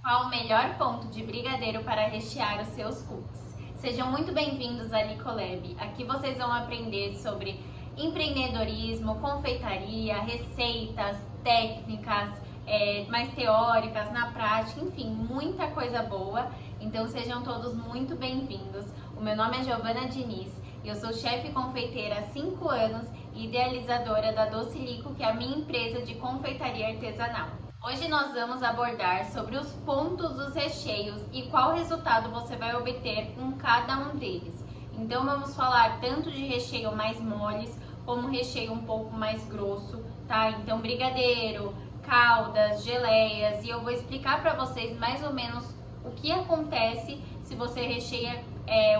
Qual o melhor ponto de brigadeiro para rechear os seus cookies? Sejam muito bem-vindos à Nicolab. Aqui vocês vão aprender sobre empreendedorismo, confeitaria, receitas, técnicas mais teóricas, na prática, enfim, muita coisa boa. Então sejam todos muito bem-vindos. O meu nome é Giovana Diniz e eu sou chefe confeiteira há 5 anos e idealizadora da Docilico, que é a minha empresa de confeitaria artesanal. Hoje nós vamos abordar sobre os pontos dos recheios e qual resultado você vai obter com cada um deles. Então vamos falar tanto de recheio mais moles como recheio um pouco mais grosso, tá? Então brigadeiro, caldas, geleias, e eu vou explicar para vocês mais ou menos o que acontece se você recheia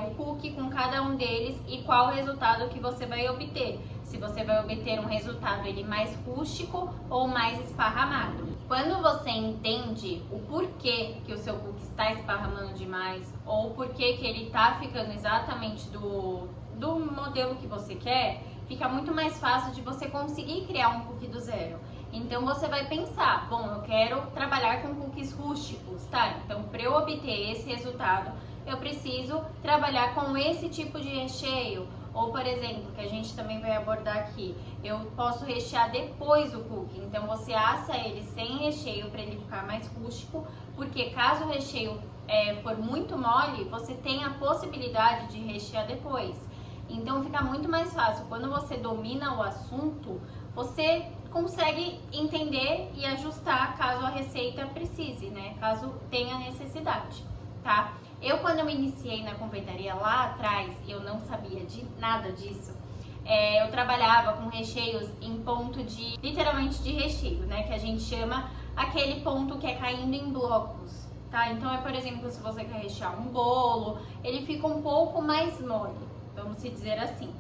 o cookie com cada um deles e qual o resultado que você vai obter. Se você vai obter um resultado mais rústico ou mais esparramado. Quando você entende o porquê que o seu cookie está esparramando demais ou o porquê que ele está ficando exatamente do modelo que você quer, fica muito mais fácil de você conseguir criar um cookie do zero. Então você vai pensar, bom, eu quero trabalhar com cookies rústicos, tá? Então para eu obter esse resultado, eu preciso trabalhar com esse tipo de recheio. Ou, por exemplo, que a gente também vai abordar aqui, eu posso rechear depois o cookie. Então você assa ele sem recheio para ele ficar mais rústico, porque caso o recheio for muito mole, você tem a possibilidade de rechear depois. Então fica muito mais fácil. Quando você domina o assunto, você consegue entender e ajustar caso a receita precise, né? Caso tenha necessidade, tá? Quando eu iniciei na confeitaria lá atrás, eu não sabia de nada disso. Eu trabalhava com recheios em ponto de, literalmente de recheio, né? Que a gente chama aquele ponto que é caindo em blocos, tá? Então por exemplo, se você quer rechear um bolo, ele fica um pouco mais mole, vamos dizer assim.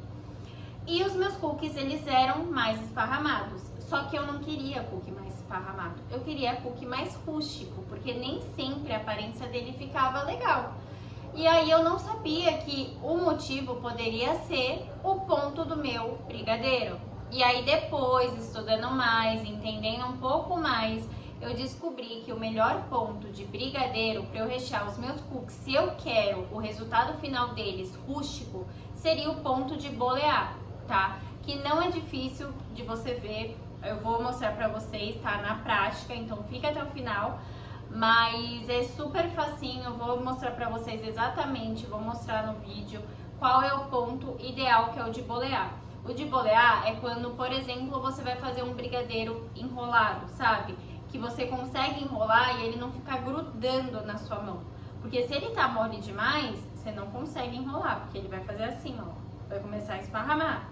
E os meus cookies, eles eram mais esparramados. Só que eu não queria cookie mais esparramado. Eu queria cookie mais rústico, porque nem sempre a aparência dele ficava legal. E aí eu não sabia que o motivo poderia ser o ponto do meu brigadeiro. E aí depois, estudando mais, entendendo um pouco mais, eu descobri que o melhor ponto de brigadeiro para eu rechear os meus cookies, se eu quero o resultado final deles rústico, seria o ponto de bolear, tá? Que não é difícil de você ver. Eu vou mostrar pra vocês, tá? Na prática, então fica até o final. Mas é super facinho, eu vou mostrar pra vocês exatamente, vou mostrar no vídeo qual é o ponto ideal, que é o de bolear. O de bolear é quando, por exemplo, você vai fazer um brigadeiro enrolado, sabe? Que você consegue enrolar e ele não ficar grudando na sua mão. Porque se ele tá mole demais, você não consegue enrolar, porque ele vai fazer assim, ó. Vai começar a esparramar.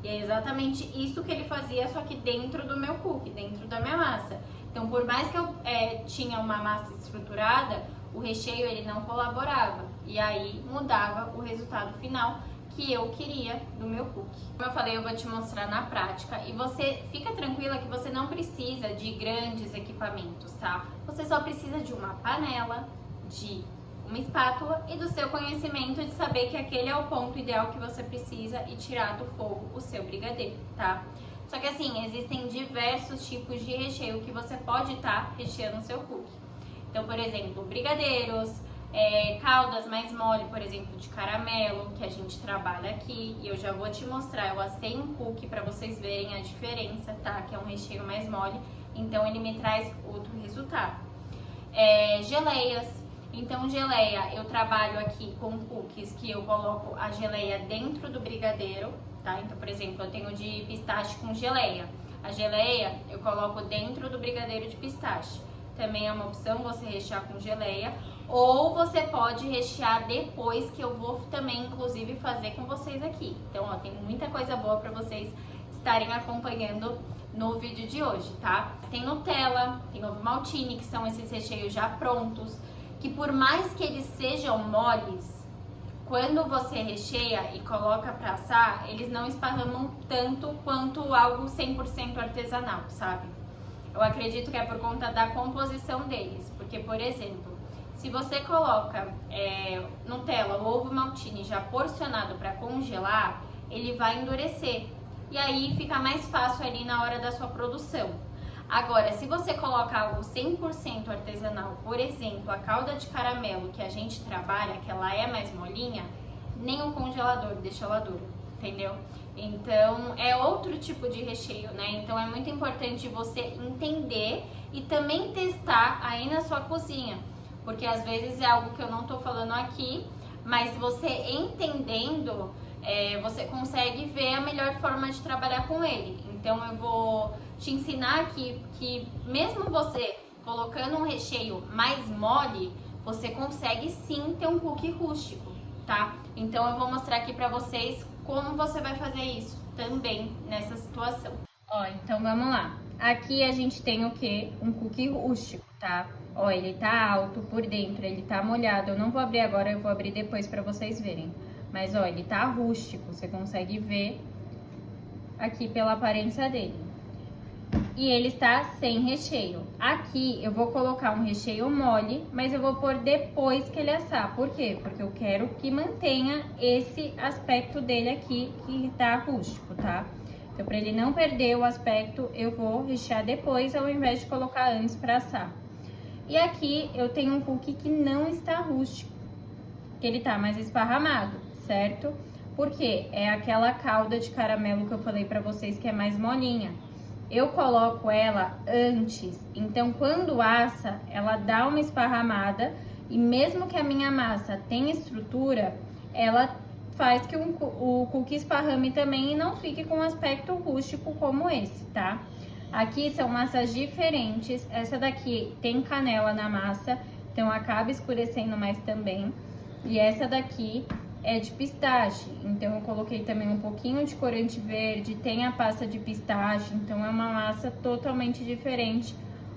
E é exatamente isso que ele fazia, só que dentro do meu cookie, dentro da minha massa. Então, por mais que eu tinha uma massa estruturada, o recheio ele não colaborava. E aí mudava o resultado final que eu queria do meu cookie. Como eu falei, eu vou te mostrar na prática. E você fica tranquila que você não precisa de grandes equipamentos, tá? Você só precisa de uma panela, de uma espátula e do seu conhecimento de saber que aquele é o ponto ideal que você precisa e tirar do fogo o seu brigadeiro, tá? Só que assim, existem diversos tipos de recheio que você pode estar recheando o seu cookie. Então, por exemplo, brigadeiros, caldas mais mole, por exemplo, de caramelo, que a gente trabalha aqui. E eu já vou te mostrar, eu assei um cookie para vocês verem a diferença, tá? Que é um recheio mais mole, então ele me traz outro resultado. Geleias. Então, geleia, eu trabalho aqui com cookies que eu coloco a geleia dentro do brigadeiro, tá? Então, por exemplo, eu tenho de pistache com geleia. A geleia eu coloco dentro do brigadeiro de pistache. Também é uma opção você rechear com geleia. Ou você pode rechear depois, que eu vou também, inclusive, fazer com vocês aqui. Então, ó, tem muita coisa boa para vocês estarem acompanhando no vídeo de hoje, tá? Tem Nutella, tem ovo maltine, que são esses recheios já prontos, que por mais que eles sejam moles, quando você recheia e coloca pra assar, eles não esparramam tanto quanto algo 100% artesanal, sabe? Eu acredito que é por conta da composição deles, porque, por exemplo, se você coloca Nutella ou ovo maltine já porcionado para congelar, ele vai endurecer e aí fica mais fácil ali na hora da sua produção. Agora, se você coloca algo 100% artesanal, por exemplo, a calda de caramelo que a gente trabalha, que ela é mais molinha, nem o congelador deixa ela dura, entendeu? Então, é outro tipo de recheio, né? Então, é muito importante você entender e também testar aí na sua cozinha, porque às vezes é algo que eu não tô falando aqui, mas você entendendo, você consegue ver a melhor forma de trabalhar com ele. Então, eu vou te ensinar aqui que mesmo você colocando um recheio mais mole, você consegue sim ter um cookie rústico, tá? Então eu vou mostrar aqui pra vocês como você vai fazer isso também nessa situação. Ó, então vamos lá. Aqui a gente tem o quê? Um cookie rústico, tá? Ó, ele tá alto por dentro, ele tá molhado. Eu não vou abrir agora, eu vou abrir depois pra vocês verem. Mas ó, ele tá rústico, você consegue ver aqui pela aparência dele. E ele está sem recheio. Aqui eu vou colocar um recheio mole, mas eu vou pôr depois que ele assar. Por quê? Porque eu quero que mantenha esse aspecto dele aqui, que tá rústico, tá? Então, para ele não perder o aspecto, eu vou rechear depois, ao invés de colocar antes para assar. E aqui eu tenho um cookie que não está rústico, que ele tá mais esparramado, certo? Porque é aquela calda de caramelo que eu falei para vocês que é mais molinha. Eu coloco ela antes, então quando assa, ela dá uma esparramada e mesmo que a minha massa tenha estrutura, ela faz que o cookie esparrame também e não fique com um aspecto rústico como esse, tá? Aqui são massas diferentes, essa daqui tem canela na massa, então acaba escurecendo mais também. E essa daqui é de pistache, então eu coloquei também um pouquinho de corante verde, tem a pasta de pistache, então é uma massa totalmente diferente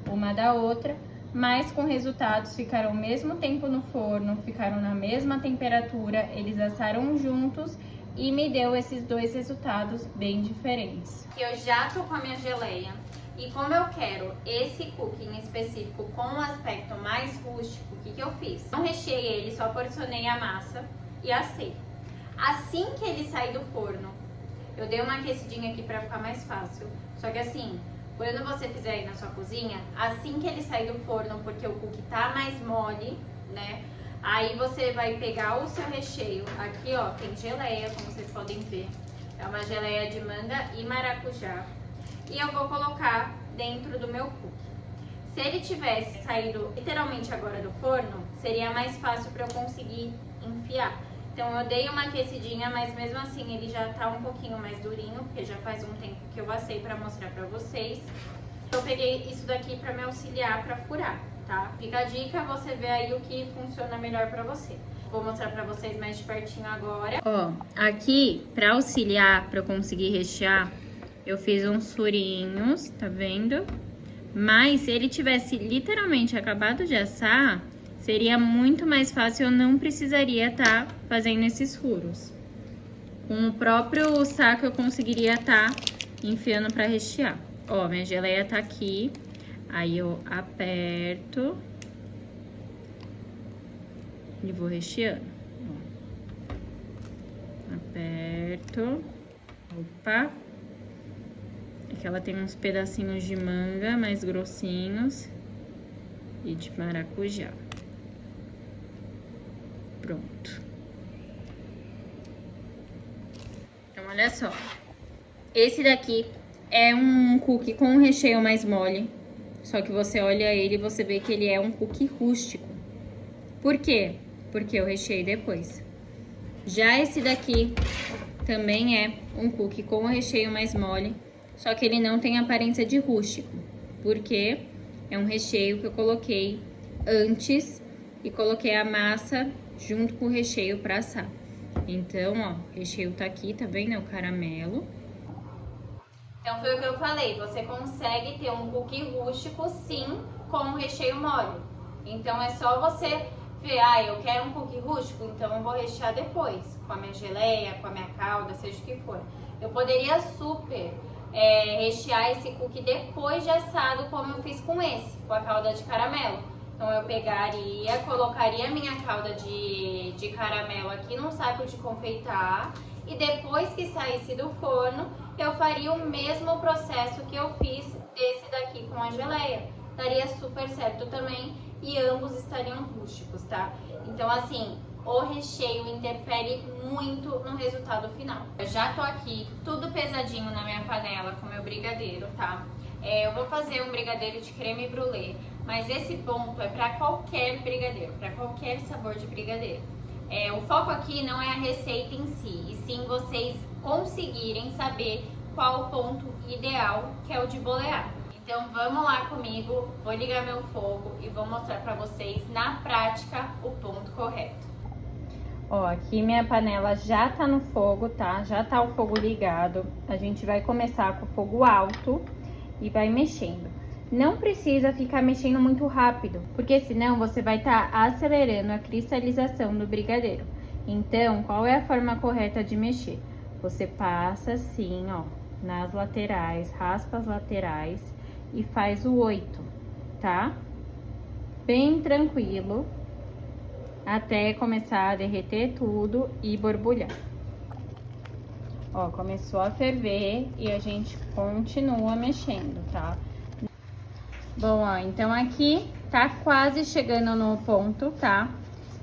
uma da outra, mas com resultados ficaram o mesmo tempo no forno, ficaram na mesma temperatura, eles assaram juntos e me deu esses dois resultados bem diferentes. Eu já tô com a minha geleia e como eu quero esse cookie em específico com um aspecto mais rústico, o que que eu fiz? Não recheei ele, só porcionei a massa e assei. Assim que ele sair do forno, eu dei uma aquecidinha aqui pra ficar mais fácil. Só que assim, quando você fizer aí na sua cozinha, assim que ele sair do forno, porque o cookie tá mais mole, né? Aí você vai pegar o seu recheio. Aqui, ó, tem geleia, como vocês podem ver. É uma geleia de manga e maracujá. E eu vou colocar dentro do meu cookie. Se ele tivesse saído literalmente agora do forno, seria mais fácil pra eu conseguir enfiar. Então eu dei uma aquecidinha, mas mesmo assim ele já tá um pouquinho mais durinho, porque já faz um tempo que eu assei pra mostrar pra vocês. Eu peguei isso daqui pra me auxiliar pra furar, tá? Fica a dica, você vê aí o que funciona melhor pra você. Vou mostrar pra vocês mais de pertinho agora. Ó, aqui pra auxiliar, pra eu conseguir rechear, eu fiz uns furinhos, tá vendo? Mas se ele tivesse literalmente acabado de assar, seria muito mais fácil, eu não precisaria estar fazendo esses furos. Com o próprio saco eu conseguiria estar enfiando para rechear. Ó, minha geleia tá aqui, aí eu aperto e vou recheando. Ó. Aperto, opa. Aqui ela tem uns pedacinhos de manga mais grossinhos e de maracujá. Pronto. Então, olha só. Esse daqui é um cookie com um recheio mais mole. Só que você olha ele e você vê que ele é um cookie rústico. Por quê? Porque eu recheei depois. Já esse daqui também é um cookie com um recheio mais mole. Só que ele não tem aparência de rústico. Porque é um recheio que eu coloquei antes e coloquei a massa junto com o recheio pra assar. Então, ó, o recheio tá aqui, tá vendo? É o caramelo. Então, foi o que eu falei. Você consegue ter um cookie rústico, sim, com um recheio mole. Então, é só você ver, eu quero um cookie rústico, então eu vou rechear depois. Com a minha geleia, com a minha calda, seja o que for. Eu poderia super rechear esse cookie depois de assado, como eu fiz com esse, com a calda de caramelo. Então, eu pegaria, colocaria a minha calda de caramelo aqui num saco de confeitar e depois que saísse do forno, eu faria o mesmo processo que eu fiz desse daqui com a geleia. Daria super certo também e ambos estariam rústicos, tá? Então, assim, o recheio interfere muito no resultado final. Eu já tô aqui, tudo pesadinho na minha panela com meu brigadeiro, tá? Eu vou fazer um brigadeiro de creme brulee, mas esse ponto é para qualquer brigadeiro, para qualquer sabor de brigadeiro. O foco aqui não é a receita em si, e sim vocês conseguirem saber qual o ponto ideal, que é o de bolear. Então vamos lá comigo, vou ligar meu fogo e vou mostrar para vocês na prática o ponto correto. Ó, aqui minha panela já tá no fogo, tá? Já tá o fogo ligado. A gente vai começar com o fogo alto e vai mexendo. Não precisa ficar mexendo muito rápido, porque senão você vai estar acelerando a cristalização do brigadeiro. Então, qual é a forma correta de mexer? Você passa assim, ó, nas laterais, raspa as laterais e faz o 8, tá? Bem tranquilo, até começar a derreter tudo e borbulhar. Ó, começou a ferver e a gente continua mexendo, tá? Bom, ó, então aqui tá quase chegando no ponto, tá?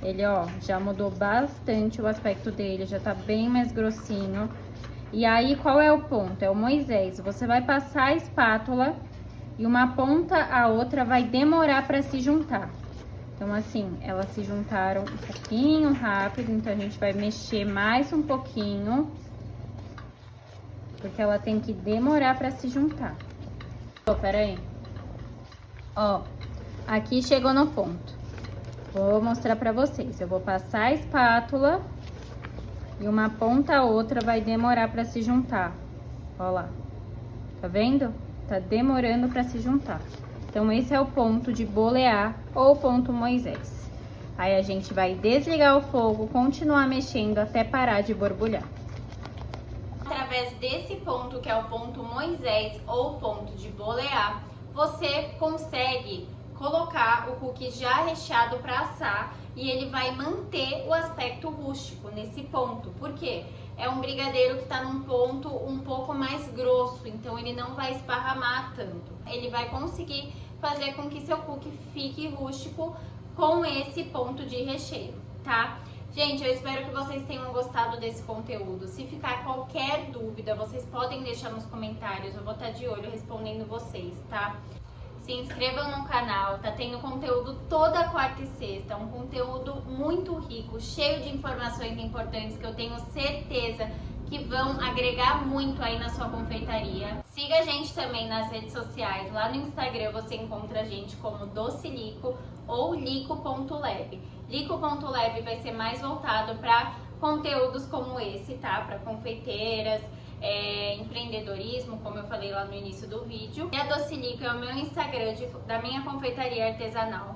Ele, ó, já mudou bastante o aspecto dele, já tá bem mais grossinho. E aí, qual é o ponto? É o Moisés. Você vai passar a espátula e uma ponta a outra vai demorar pra se juntar. Então, assim, elas se juntaram um pouquinho rápido, então a gente vai mexer mais um pouquinho, porque ela tem que demorar pra se juntar. Ó, pera aí. Ó, aqui chegou no ponto. Vou mostrar pra vocês. Eu vou passar a espátula e uma ponta a outra vai demorar pra se juntar. Ó lá. Tá vendo? Tá demorando pra se juntar. Então, esse é o ponto de bolear ou ponto Moisés. Aí, a gente vai desligar o fogo, continuar mexendo até parar de borbulhar. Através desse ponto, que é o ponto Moisés ou ponto de bolear, você consegue colocar o cookie já recheado para assar e ele vai manter o aspecto rústico nesse ponto. Por quê? É um brigadeiro que está num ponto um pouco mais grosso, então ele não vai esparramar tanto. Ele vai conseguir fazer com que seu cookie fique rústico com esse ponto de recheio, tá? Gente, eu espero que vocês tenham gostado desse conteúdo. Se ficar qualquer dúvida, vocês podem deixar nos comentários. Eu vou estar de olho respondendo vocês, tá? Se inscrevam no canal, tá tendo conteúdo toda quarta e sexta. Um conteúdo muito rico, cheio de informações importantes que eu tenho certeza que vão agregar muito aí na sua confeitaria. Siga a gente também nas redes sociais. Lá no Instagram você encontra a gente como Docilico ou lico.lab. Lico.lab vai ser mais voltado para conteúdos como esse, tá? Para confeiteiras, empreendedorismo, como eu falei lá no início do vídeo. E a Docilico é o meu Instagram da minha confeitaria artesanal.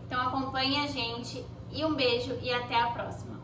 Então acompanhe a gente e um beijo e até a próxima.